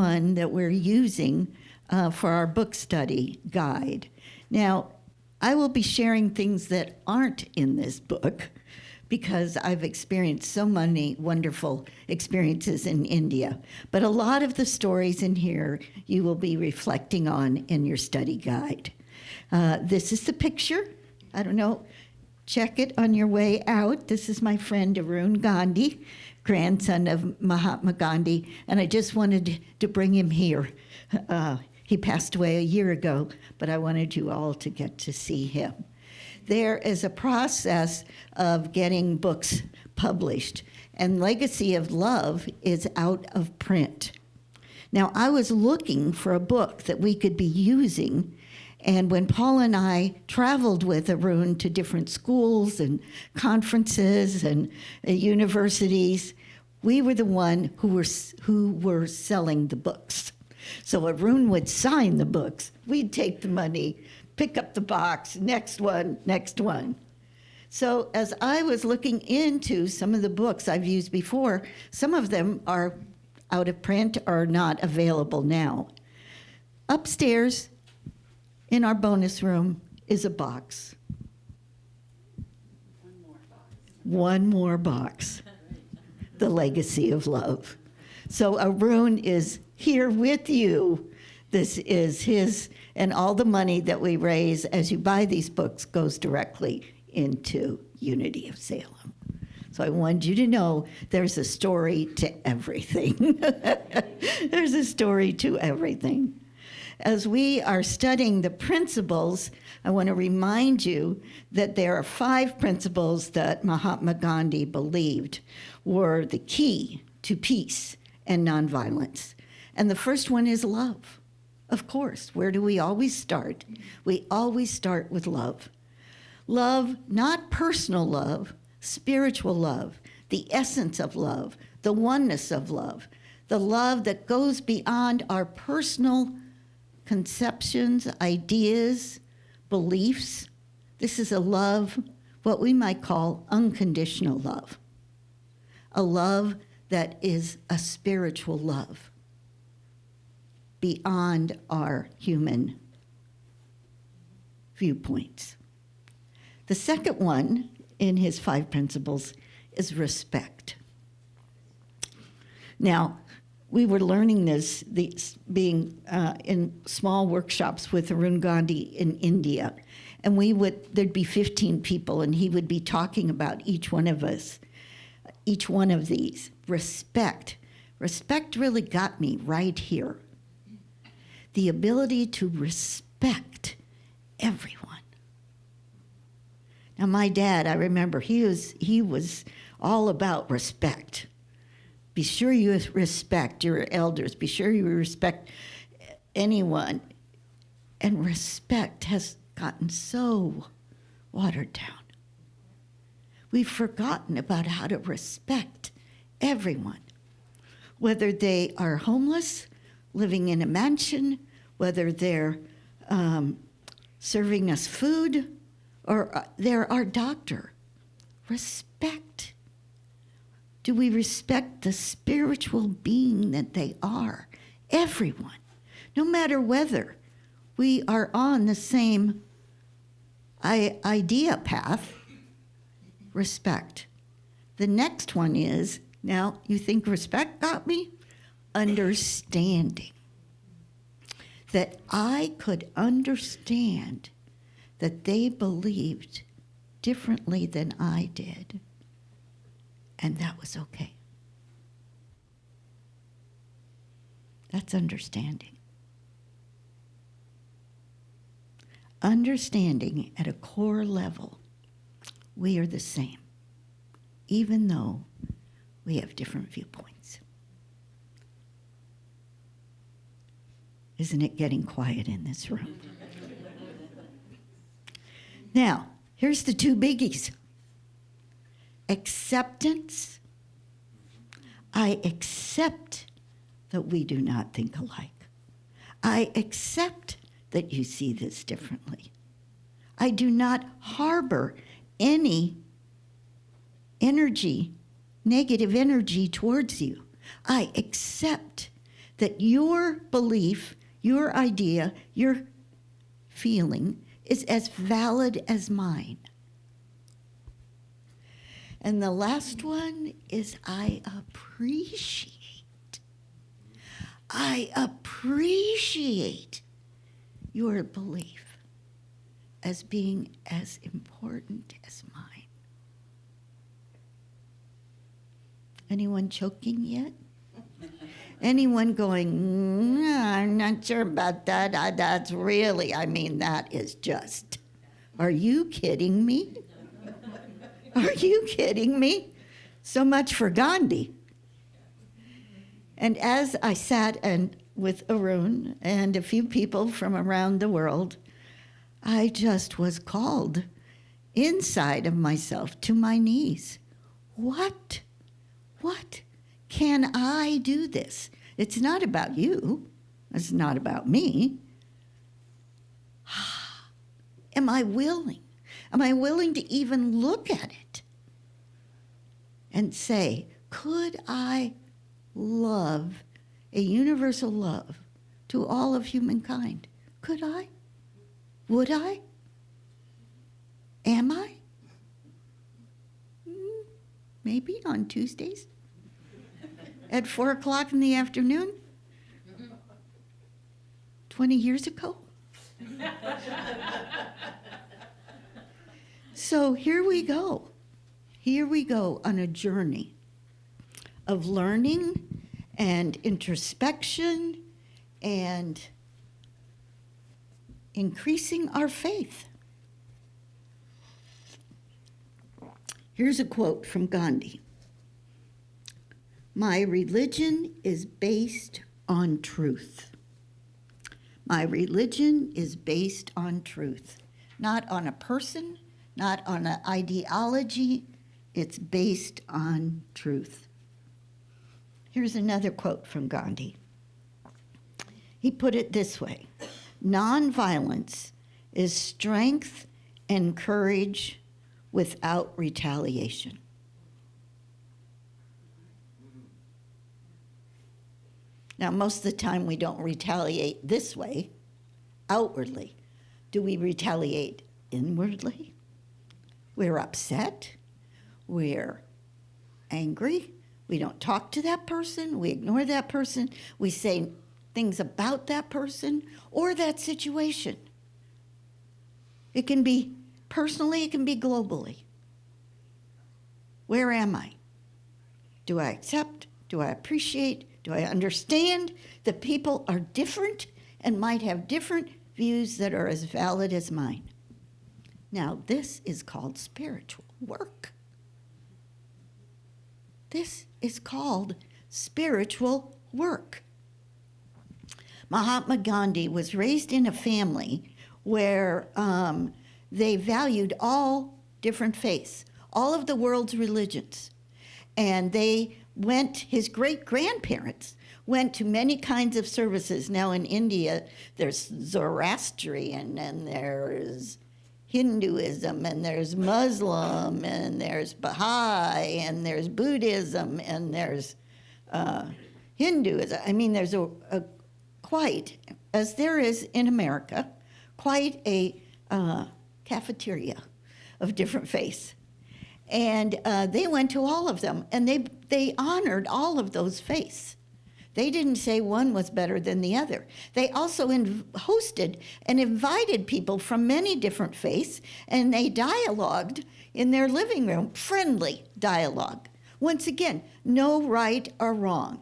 one that we're using for our book study guide. Now, I will be sharing things that aren't in this book because I've experienced so many wonderful experiences in India. But a lot of the stories in here you will be reflecting on in your study guide. This is the picture. I don't know. Check it on your way out. This is my friend Arun Gandhi, grandson of Mahatma Gandhi, and I just wanted to bring him here. He passed away a year ago, but I wanted you all to get to see him. There is a process of getting books published, and Legacy of Love is out of print. Now, I was looking for a book that we could be using, and when Paul and I traveled with Arun to different schools and conferences and universities, we were the one who were selling the books. So Arun would sign the books. We'd take the money, pick up the box, next one, next one. So as I was looking into some of the books I've used before, some of them are out of print or not available now. Upstairs in our bonus room is a box. One more box. The Legacy of Love. So Arun is here with you. This is his, and all the money that we raise as you buy these books goes directly into Unity of Salem. So I wanted you to know there's a story to everything. There's a story to everything. As we are studying the principles, I want to remind you that there are 5 principles that Mahatma Gandhi believed were the key to peace and nonviolence. And the first one is love. Of course, where do we always start? We always start with love. Love, not personal love, spiritual love, the essence of love, the oneness of love, the love that goes beyond our personal conceptions, ideas, beliefs. This is a love, what we might call unconditional love. A love that is a spiritual love beyond our human viewpoints. The second one in his 5 principles is respect. Now, we were learning this being in small workshops with Arun Gandhi in India, and there'd be 15 people, and he would be talking about each one of us, each one of these. Respect. Respect really got me right here. The ability to respect everyone. Now, my dad, I remember, he was all about respect. Be sure you respect your elders. Be sure you respect anyone. And respect has gotten so watered down. We've forgotten about how to respect everyone, whether they are homeless, living in a mansion, whether they're serving us food, or they're our doctor. Respect. Do we respect the spiritual being that they are? Everyone. No matter whether we are on the same idea path, respect. The next one is, now you think respect got me? Understanding. That I could understand that they believed differently than I did. And that was okay. That's understanding. Understanding at a core level, we are the same, even though we have different viewpoints. Isn't it getting quiet in this room? Now, here's the 2 biggies. Acceptance. I accept that we do not think alike. I accept that you see this differently. I do not harbor any energy, negative energy towards you. I accept that your belief, your idea, your feeling is as valid as mine. And the last one is I appreciate your belief as being as important as mine. Anyone choking yet? Anyone going, I'm not sure about that. That's really, that is just, are you kidding me? Are you kidding me? So much for Gandhi. And as I sat with Arun and a few people from around the world, I just was called inside of myself to my knees. What can I do this? It's not about you. It's not about me. Am I willing? Am I willing to even look at it and say, could I love a universal love to all of humankind? Could I? Would I? Am I? Maybe on Tuesdays at 4 o'clock in the afternoon 20 years ago. So here we go on a journey of learning and introspection and increasing our faith. Here's a quote from Gandhi. My religion is based on truth. My religion is based on truth, not on a person, not on an ideology. It's based on truth. Here's another quote from Gandhi. He put it this way: nonviolence is strength and courage without retaliation. Now, most of the time we don't retaliate this way, outwardly. Do we retaliate inwardly? We're upset. We're angry. We don't talk to that person. We ignore that person. We say things about that person or that situation. It can be personally, it can be globally. Where am I? Do I accept? Do I appreciate? Do I understand that people are different and might have different views that are as valid as mine? Now, this is called spiritual work. This is called spiritual work. Mahatma Gandhi was raised in a family where they valued all different faiths, all of the world's religions. And his great-grandparents went to many kinds of services. Now in India, there's Zoroastrian, and there's Hinduism, and there's Muslim, and there's Baha'i, and there's Buddhism, and there's Hinduism. There's a quite, as there is in America, quite a cafeteria of different faiths. And they went to all of them, and they honored all of those faiths. They didn't say one was better than the other. They also hosted and invited people from many different faiths, and they dialogued in their living room, friendly dialogue. Once again, no right or wrong.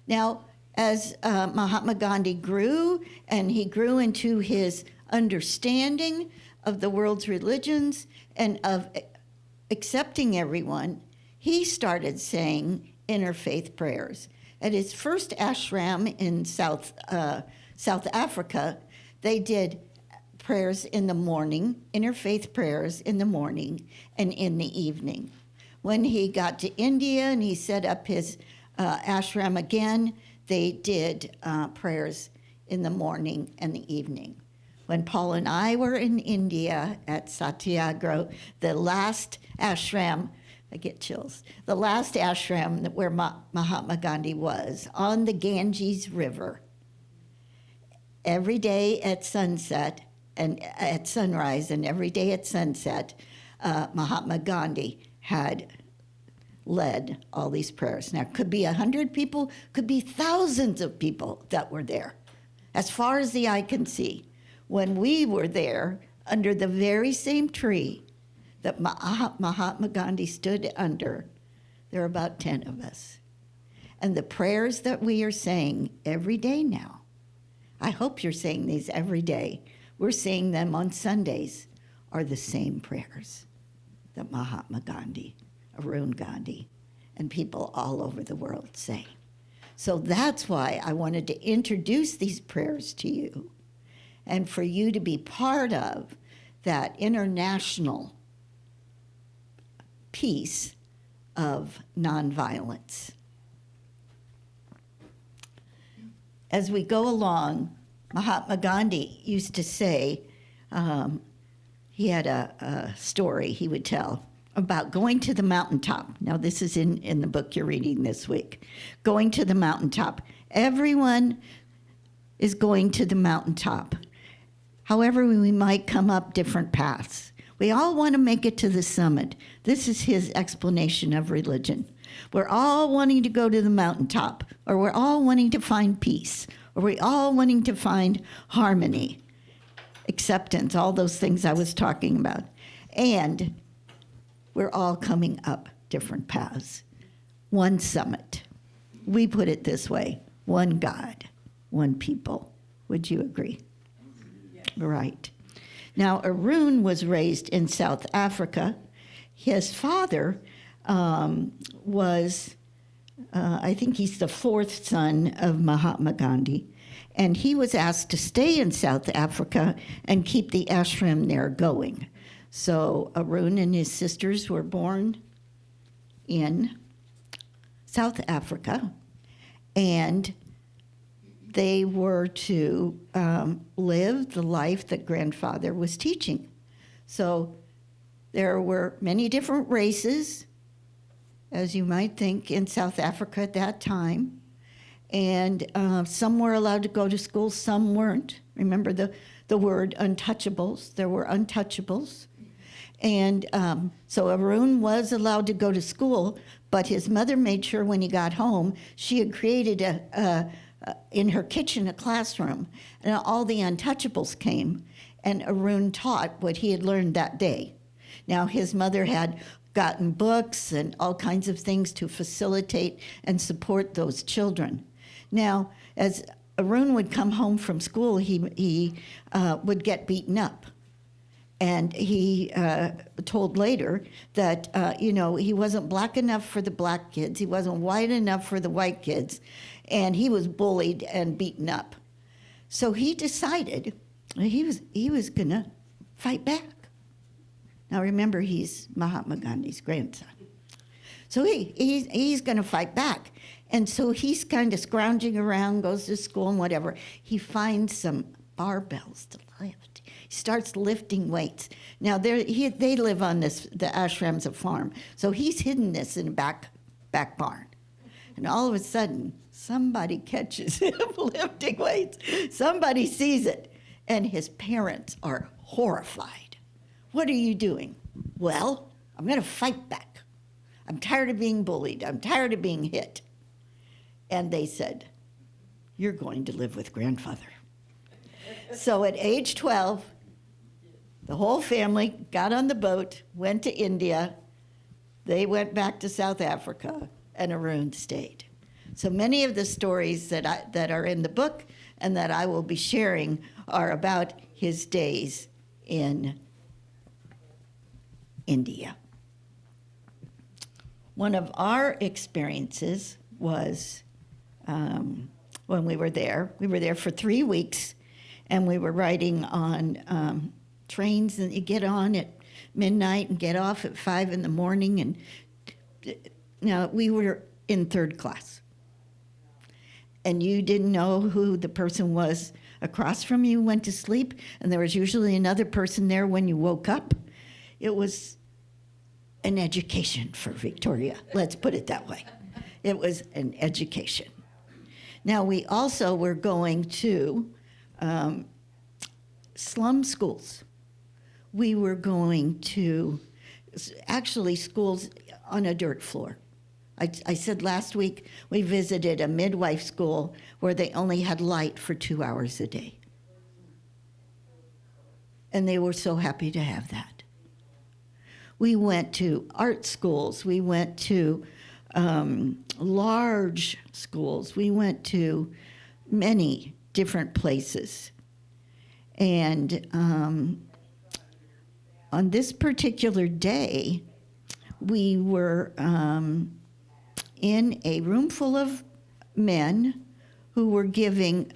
Now, as Mahatma Gandhi grew, and he grew into his understanding of the world's religions and of accepting everyone, he started saying interfaith prayers. At his first ashram in South Africa, they did prayers in the morning, interfaith prayers in the morning and in the evening. When he got to India and he set up his ashram again, they did prayers in the morning and the evening. When Paul and I were in India at Satyagraha, the last ashram I get chills. The last ashram where Mahatma Gandhi was, on the Ganges River, every day at sunset and at sunrise and every day at sunset, Mahatma Gandhi had led all these prayers. Now, it could be 100 people, could be thousands of people that were there, as far as the eye can see. When we were there, under the very same tree that Mahatma Gandhi stood under, there are about 10 of us. And the prayers that we are saying every day now, I hope you're saying these every day, we're saying them on Sundays, are the same prayers that Mahatma Gandhi, Arun Gandhi, and people all over the world say. So that's why I wanted to introduce these prayers to you and for you to be part of that international peace of nonviolence. As we go along, Mahatma Gandhi used to say, he had a story he would tell about going to the mountaintop. Now, this is in the book you're reading this week. Going to the mountaintop. Everyone is going to the mountaintop. However, we might come up different paths. We all want to make it to the summit. This is his explanation of religion. We're all wanting to go to the mountaintop, or we're all wanting to find peace, or we're all wanting to find harmony, acceptance, all those things I was talking about. And we're all coming up different paths. One summit. We put it this way, one God, one people. Would you agree? Yes. Right. Now, Arun was raised in South Africa. His father was, I think he's the fourth son of Mahatma Gandhi, and he was asked to stay in South Africa and keep the ashram there going. So Arun and his sisters were born in South Africa, and they were to live the life that grandfather was teaching. So there were many different races, as you might think, in South Africa at that time. And some were allowed to go to school, some weren't. Remember the word untouchables. There were untouchables. And so Arun was allowed to go to school, but his mother made sure when he got home, she had created in her kitchen a classroom, and all the untouchables came, and Arun taught what he had learned that day. Now, his mother had gotten books and all kinds of things to facilitate and support those children. Now, as Arun would come home from school, he would get beaten up. And he told later that, he wasn't black enough for the black kids. He wasn't white enough for the white kids. And he was bullied and beaten up. So he decided he was going to fight back. Now, remember, he's Mahatma Gandhi's grandson. So he's going to fight back. And so he's kind of scrounging around, goes to school and whatever. He finds some barbells to lift. He starts lifting weights. Now, they live on the ashram's a farm. So he's hidden this in a back barn. And all of a sudden, somebody catches him lifting weights. Somebody sees it. And his parents are horrified. What are you doing? Well, I'm going to fight back. I'm tired of being bullied. I'm tired of being hit. And they said, you're going to live with grandfather. So at age 12, the whole family got on the boat, went to India. They went back to South Africa, and Arun stayed. So many of the stories that are in the book and that I will be sharing are about his days in India. One of our experiences was when we were there. We were there for 3 weeks, and we were riding on trains, and you get on at midnight and get off at 5 in the morning. And now we were in third class, and you didn't know who the person was across from you went to sleep, and there was usually another person there when you woke up. It was an education for Victoria. Let's put it that way. It was an education. Now, we also were going to slum schools. We were going to actually schools on a dirt floor. I said last week we visited a midwife school where they only had light for 2 hours a day. And they were so happy to have that. We went to art schools. We went to large schools. We went to many different places. And on this particular day, we were in a room full of men who were giving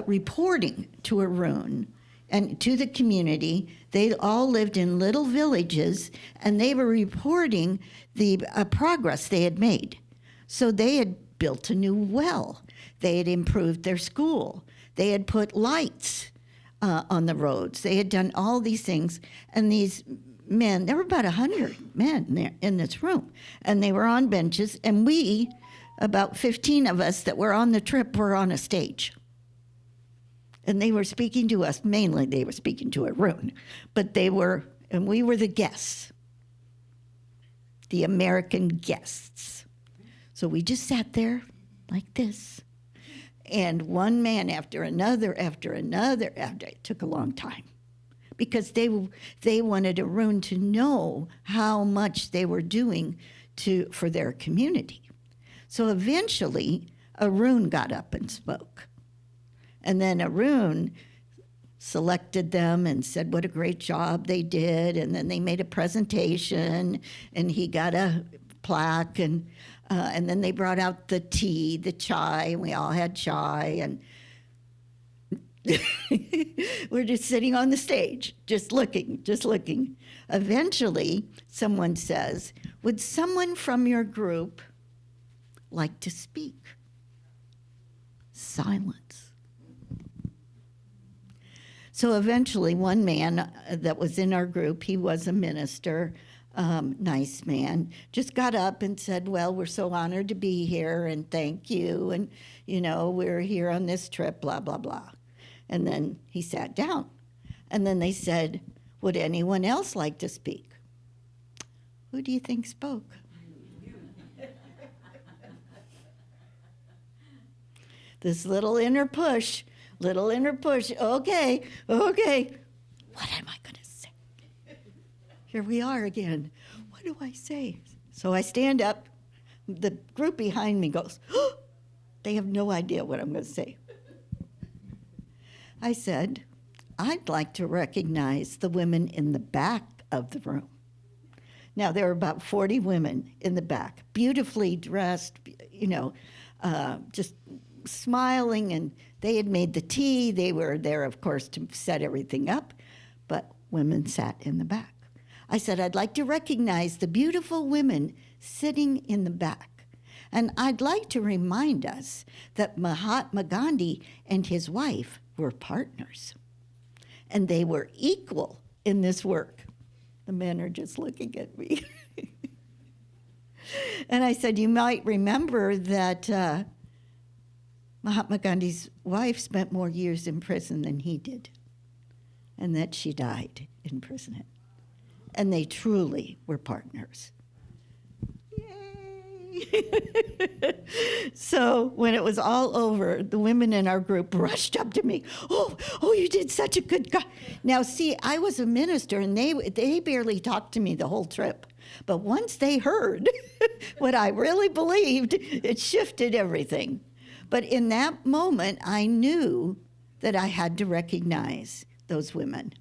reporting to Arun and to the community. They all lived in little villages, and they were reporting the progress they had made. So they had built a new well. They had improved their school. They had put lights on the roads. They had done all these things, and these men, there were about 100 men there in this room, and they were on benches, and we, about 15 of us that were on the trip, were on a stage. And they were speaking to us. Mainly they were speaking to Arun, but we were the guests, the American guests. So we just sat there like this, and one man after another, it took a long time, because they wanted Arun to know how much they were doing for their community. So eventually, Arun got up and spoke. And then Arun selected them and said what a great job they did. And then they made a presentation, and he got a plaque. And then they brought out the tea, the chai, and we all had chai. And we're just sitting on the stage, just looking. Eventually, someone says, "Would someone from your group like to speak?" Silence. So eventually, one man that was in our group, he was a minister, nice man, just got up and said, "Well, we're so honored to be here, and thank you, and, we're here on this trip, blah, blah, blah." And then he sat down. And then they said, "Would anyone else like to speak?" Who do you think spoke? This little inner push. Okay. What am I going to say? Here we are again. What do I say? So I stand up. The group behind me goes, "Oh!" They have no idea what I'm going to say. I said, "I'd like to recognize the women in the back of the room." Now, there were about 40 women in the back, beautifully dressed, just smiling, and they had made the tea. They were there, of course, to set everything up, but women sat in the back. I said, "I'd like to recognize the beautiful women sitting in the back. And I'd like to remind us that Mahatma Gandhi and his wife were partners, and they were equal in this work." The men are just looking at me. And I said, "You might remember that Mahatma Gandhi's wife spent more years in prison than he did, and that she died in prison. And they truly were partners." So when it was all over, the women in our group rushed up to me. Oh, you did such a good job." Now, see, I was a minister, and they barely talked to me the whole trip. But once they heard what I really believed, it shifted everything. But in that moment, I knew that I had to recognize those women,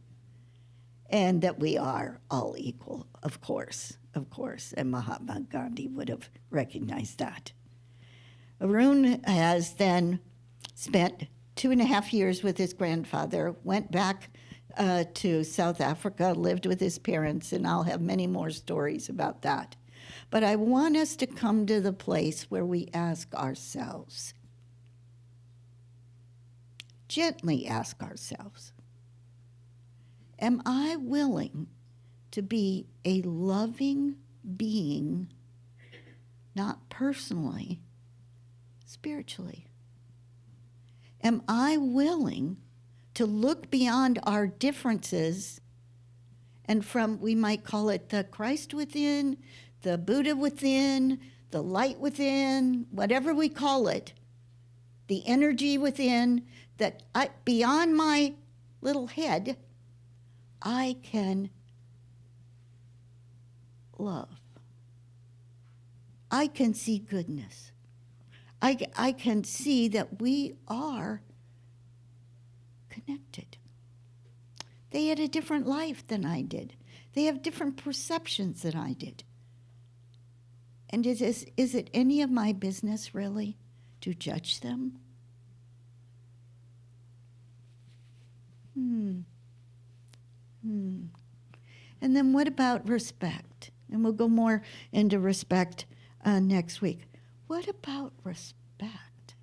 and that we are all equal, of course, and Mahatma Gandhi would have recognized that. Arun has then spent 2.5 years with his grandfather, went back to South Africa, lived with his parents, and I'll have many more stories about that. But I want us to come to the place where we ask ourselves, gently ask ourselves, am I willing to be a loving being, not personally, spiritually? Am I willing to look beyond our differences and from, we might call it the Christ within, the Buddha within, the light within, whatever we call it, the energy within, that beyond my little head, I can love. I can see goodness. I can see that we are connected. They had a different life than I did. They have different perceptions than I did. And is it any of my business, really, to judge them? And then what about respect? And we'll go more into respect next week. What about respect?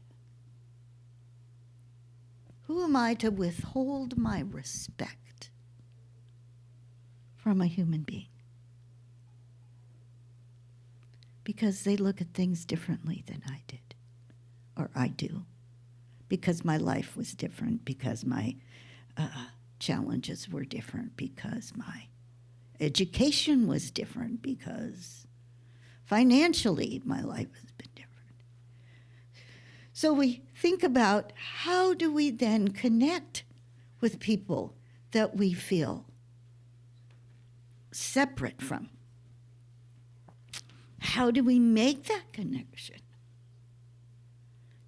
Who am I to withhold my respect from a human being? Because they look at things differently than I did, or I do. Because my life was different, because my challenges were different, because my education was different, because financially my life has been different. So we think about, how do we then connect with people that we feel separate from? How do we make that connection?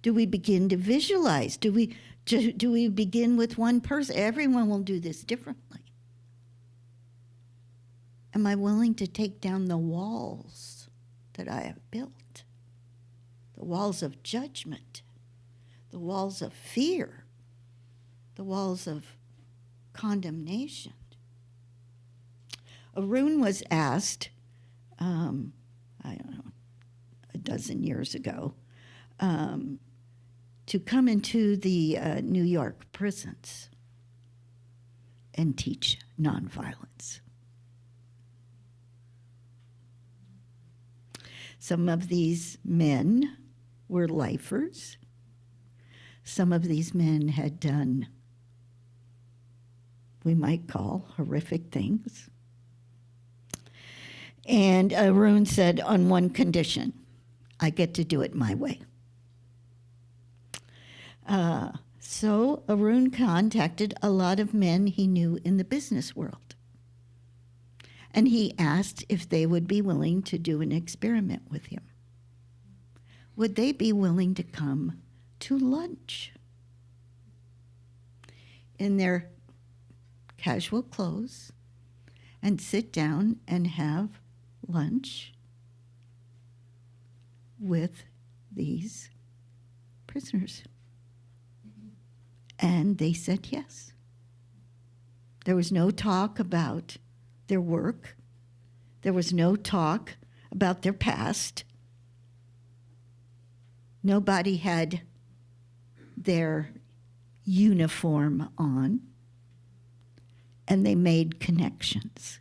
Do we begin to visualize? Do we begin with one person? Everyone will do this differently. Am I willing to take down the walls that I have built? The walls of judgment, the walls of fear, the walls of condemnation. Arun was asked, I don't know, a dozen years ago, to come into the New York prisons and teach nonviolence. Some of these men were lifers. Some of these men had done, we might call, horrific things. And Arun said, on one condition, I get to do it my way. So Arun contacted a lot of men he knew in the business world. And he asked if they would be willing to do an experiment with him. Would they be willing to come to lunch in their casual clothes and sit down and have lunch with these prisoners? And they said yes. There was no talk about their work. There was no talk about their past. Nobody had their uniform on. And they made connections.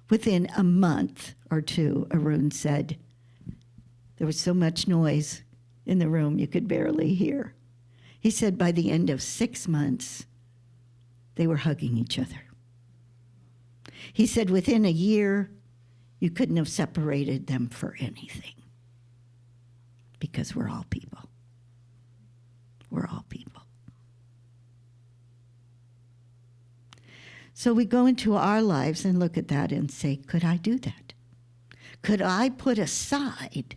Within a month or two, Arun said, there was so much noise in the room you could barely hear. He said by the end of 6 months, they were hugging each other. He said within a year, you couldn't have separated them for anything. Because we're all people. We're all people. So we go into our lives and look at that and say, could I do that? Could I put aside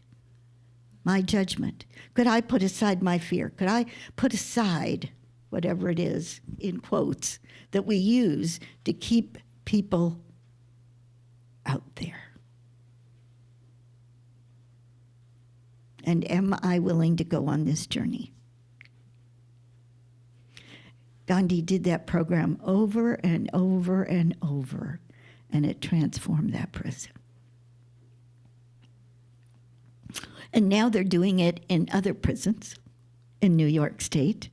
my judgment? Could I put aside my fear? Could I put aside whatever it is, in quotes, that we use to keep people out there? And am I willing to go on this journey? Gandhi did that program over and over and over, and it transformed that prison. And now they're doing it in other prisons in New York State.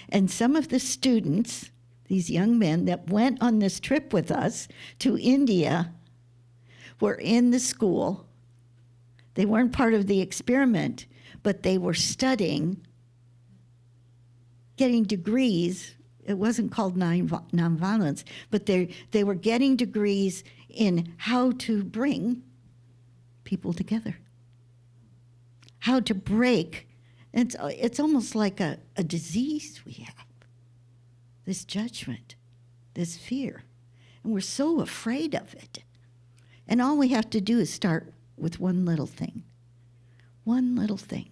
And some of the students, these young men that went on this trip with us to India were in the school. They weren't part of the experiment, but they were studying, getting degrees. It wasn't called nonviolence, but they were getting degrees in how to bring people together, how to break. It's almost like a disease we have, this judgment, this fear. And we're so afraid of it. And all we have to do is start with one little thing. One little thing.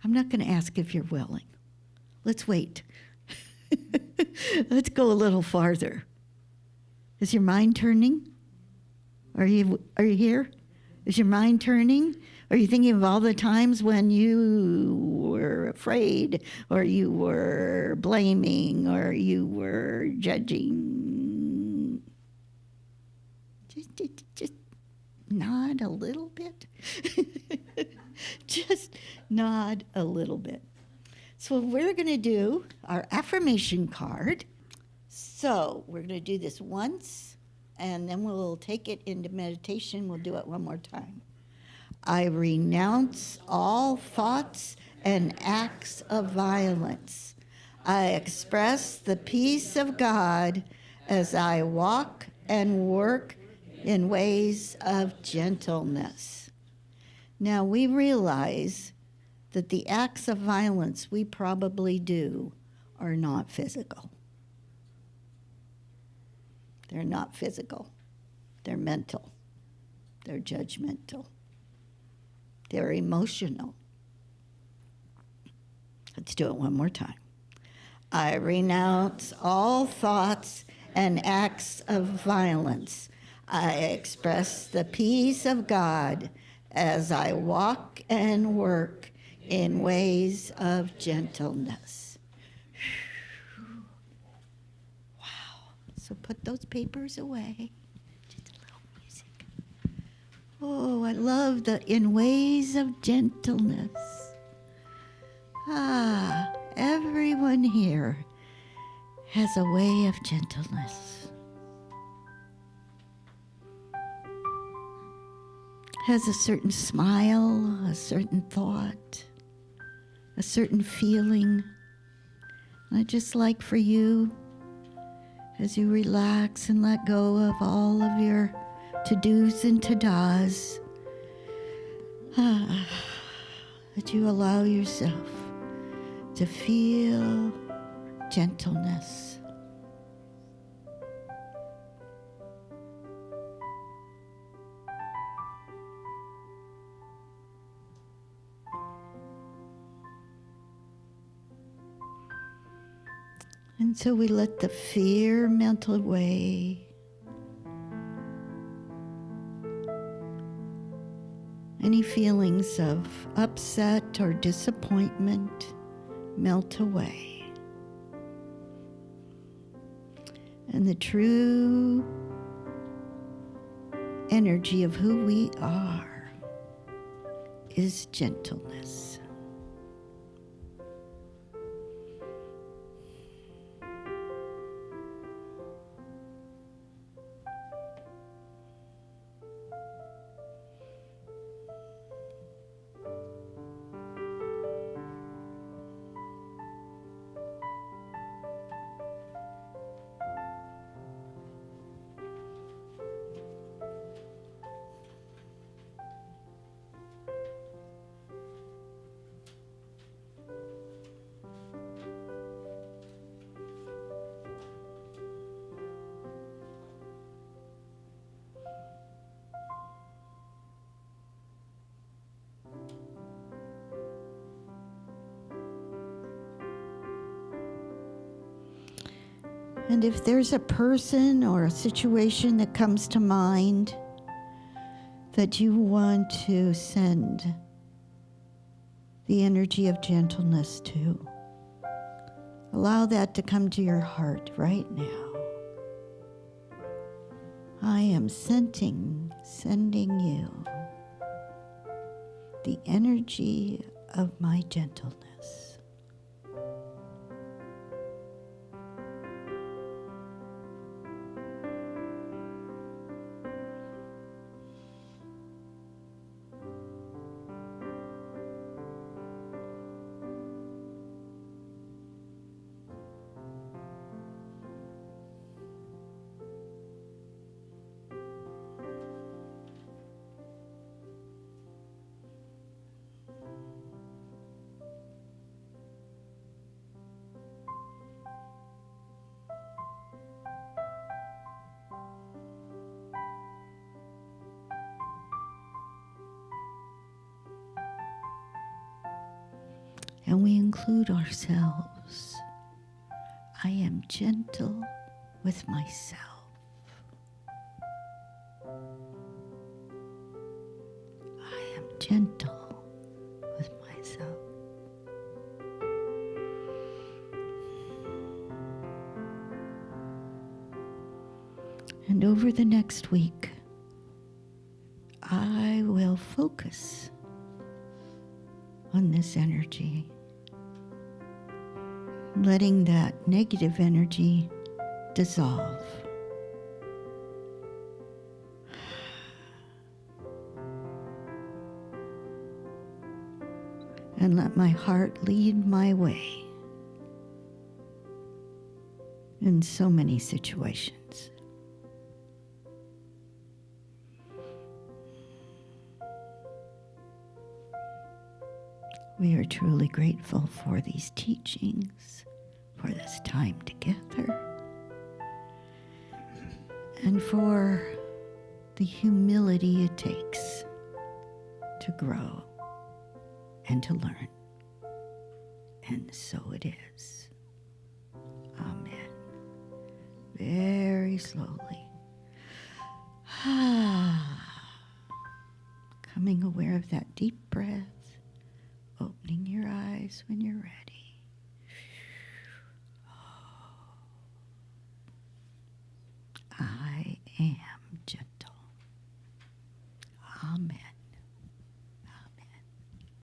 I'm not going to ask if you're willing. Let's wait. Let's go a little farther. Is your mind turning? Are you here? Is your mind turning? Are you thinking of all the times when you were afraid, or you were blaming, or you were judging? Just nod a little bit. Just nod a little bit. So we're going to do our affirmation card. So we're going to do this once, and then we'll take it into meditation. We'll do it one more time. I renounce all thoughts and acts of violence. I express the peace of God as I walk and work in ways of gentleness. Now we realize that the acts of violence we probably do are not physical. They're not physical. They're mental. They're judgmental. They're emotional. Let's do it one more time. I renounce all thoughts and acts of violence. I express the peace of God as I walk and work in ways of gentleness. Wow. So put those papers away. Just a little music. Oh, I love the in ways of gentleness. Everyone here has a way of gentleness. Has a certain smile, a certain thought, a certain feeling. I'd just like for you, as you relax and let go of all of your to-dos and to-das, that you allow yourself to feel gentleness. And so we let the fear melt away. Any feelings of upset or disappointment melt away. And the true energy of who we are is gentleness. And if there's a person or a situation that comes to mind that you want to send the energy of gentleness to, allow that to come to your heart right now. I am sending you the energy of my gentleness. and we include ourselves. I am gentle with myself. I am gentle with myself. And over the next week, I will focus on this energy, letting that negative energy dissolve. And let my heart lead my way in so many situations. We are truly grateful for these teachings, for this time together, and for the humility it takes to grow and to learn. And so it is. Amen. Very slowly. Coming aware of that deep breath, opening your eyes when you're ready.